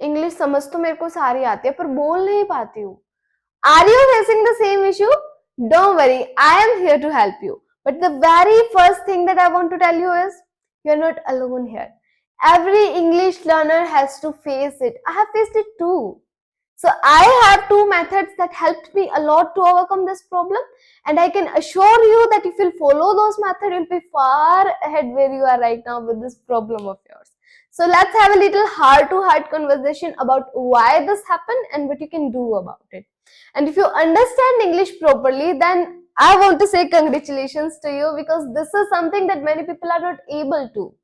English समझ तो मेरे को सारी आती है पर बोल नहीं पाती हूँ. Are you facing the same issue? Don't worry, I am here to help you. But the very first thing that I want to tell you is, you're not alone here. Every English learner has to face it. I have faced it too. So I have two methods that helped me a lot to overcome this problem, and I can assure you that if you'll follow those methods, you'll be far ahead where you are right now with this problem of yours. So let's have a little heart-to-heart conversation about why this happened and what you can do about it. And if you understand English properly, then I want to say congratulations to you, because this is something that many people are not able to.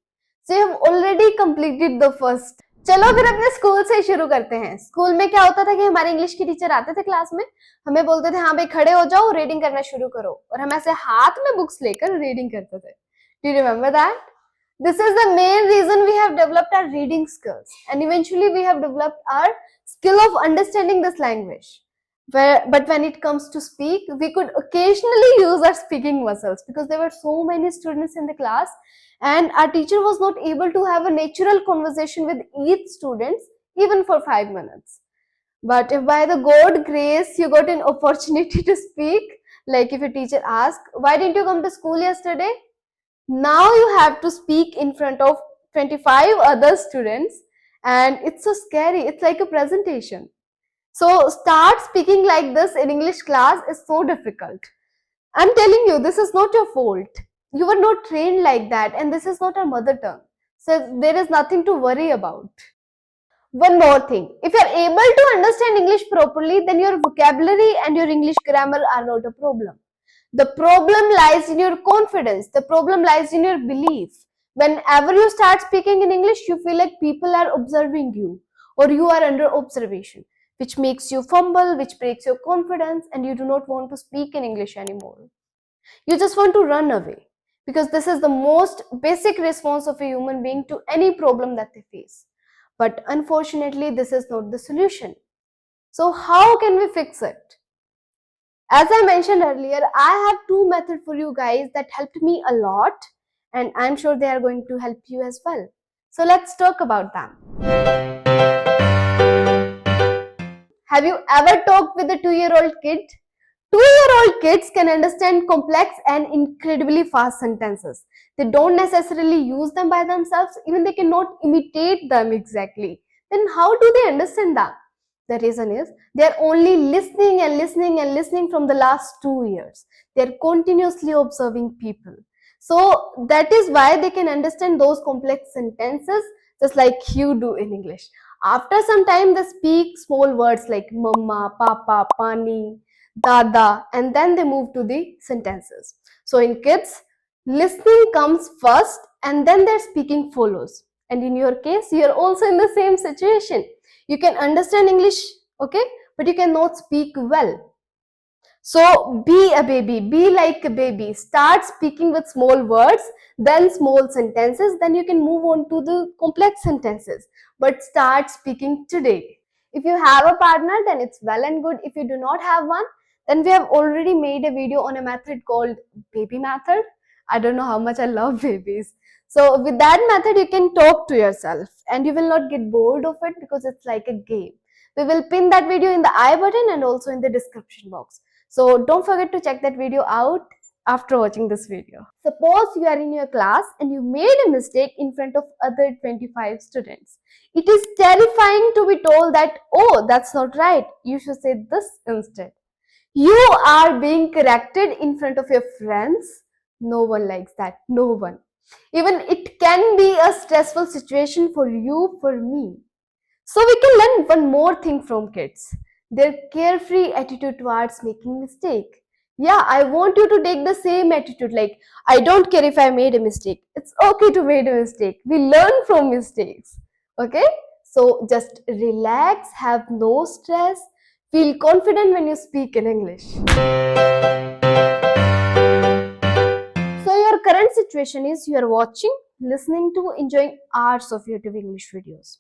So you have already completed the first. चलो फिर अपने school से शुरू करते हैं. School में क्या होता था कि हमारे इंग्लिश के टीचर आते थे क्लास में, हमें बोलते थे हाँ भाई खड़े हो जाओ, रीडिंग करना शुरू करो, और हम ऐसे हाथ में बुक्स लेकर रीडिंग करते थे. Do you remember that? This is the main reason we have developed our reading skills, and eventually we have developed our skill of understanding this language. But when it comes to speak, we could occasionally use our speaking muscles because there were so many students in the class, and our teacher was not able to have a natural conversation with each student even for 5 minutes. But if by the God grace you got an opportunity to speak, like if a teacher asks, why didn't you come to school yesterday? Now you have to speak in front of 25 other students, and it's so scary. It's like a presentation. So start speaking like this in English class is so difficult. I'm telling you, this is not your fault. You were not trained like that, and this is not our mother tongue. So there is nothing to worry about. One more thing. If you are able to understand English properly, then your vocabulary and your English grammar are not a problem. The problem lies in your confidence. The problem lies in your belief. Whenever you start speaking in English, you feel like people are observing you, or you are under observation, which makes you fumble, which breaks your confidence, and you do not want to speak in English anymore. You just want to run away, because this is the most basic response of a human being to any problem that they face. But unfortunately, this is not the solution. So how can we fix it? As I mentioned earlier, I have two methods for you guys that helped me a lot, and I'm sure they are going to help you as well. So let's talk about them. Have you ever talked with a 2-year-old kid? 2-year-old kids can understand complex and incredibly fast sentences. They don't necessarily use them by themselves, even they cannot imitate them exactly. Then how do they understand them? The reason is they are only listening and listening and listening from the last 2 years. They are continuously observing people. So that is why they can understand those complex sentences just like you do in English. After some time, they speak small words like mama, papa, pani, dada, and then they move to the sentences. So in kids, listening comes first and then their speaking follows. And in your case, you are also in the same situation. You can understand English, okay, but you cannot speak well. So be a baby, be like a baby. Start speaking with small words, then small sentences, then you can move on to the complex sentences. But start speaking today. If you have a partner, then it's well and good. If you do not have one, then we have already made a video on a method called baby method. I don't know how much I love babies. So with that method, you can talk to yourself and you will not get bored of it because it's like a game. We will pin that video in the I button and also in the description box. So don't forget to check that video out after watching this video. Suppose you are in your class and you made a mistake in front of other 25 students. It is terrifying to be told that, oh, that's not right. You should say this instead. You are being corrected in front of your friends. No one likes that. No one. Even it can be a stressful situation for you, for me. So we can learn one more thing from kids. Their carefree attitude towards making mistake. Yeah, I want you to take the same attitude, like, I don't care if I made a mistake. It's okay to make a mistake. We learn from mistakes. Okay? So just relax, have no stress, feel confident when you speak in English. So your current situation is you are watching, listening to, enjoying hours of YouTube English videos.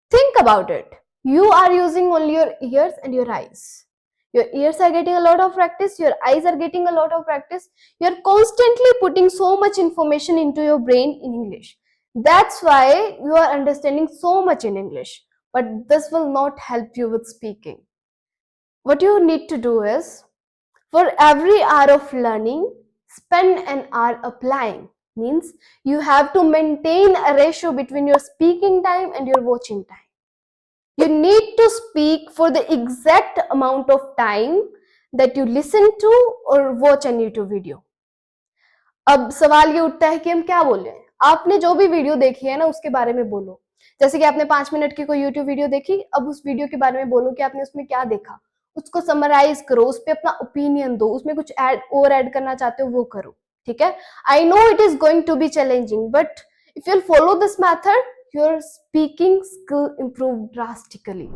Think about it. You are using only your ears and your eyes. Your ears are getting a lot of practice, your eyes are getting a lot of practice. You are constantly putting so much information into your brain in English. That's why you are understanding so much in English. but this will not help you with speaking. What you need to do is, for every hour of learning, spend an hour applying. Means you have to maintain a ratio between your speaking time and your watching time. You need to speak for the exact amount of time that you listen to or watch a YouTube video. अब सवाल ये उठता है कि हम क्या बोले। आपने जो भी वीडियो देखी है ना उसके बारे में बोलो। जैसे कि आपने 5 मिनट की कोई यूट्यूब वीडियो देखी, अब उस वीडियो के बारे में बोलो कि आपने उसमें क्या देखा, उसको समराइज करो, उस पर अपना ओपिनियन दो, उसमें कुछ ऐड करना चाहते हो वो करो, ठीक है। I know it is going to be challenging, but if you follow this method, your speaking skill improved drastically.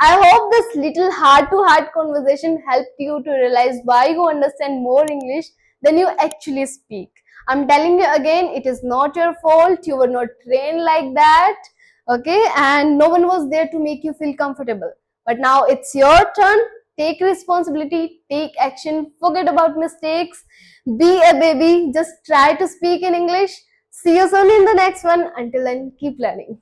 I hope this little heart-to-heart conversation helped you to realize why you understand more English than you actually speak. I'm telling you again, it is not your fault. You were not trained like that, okay? And no one was there to make you feel comfortable. But now it's your turn. Take responsibility, take action, forget about mistakes, be a baby, just try to speak in English. See you soon in the next one. Until then, keep learning.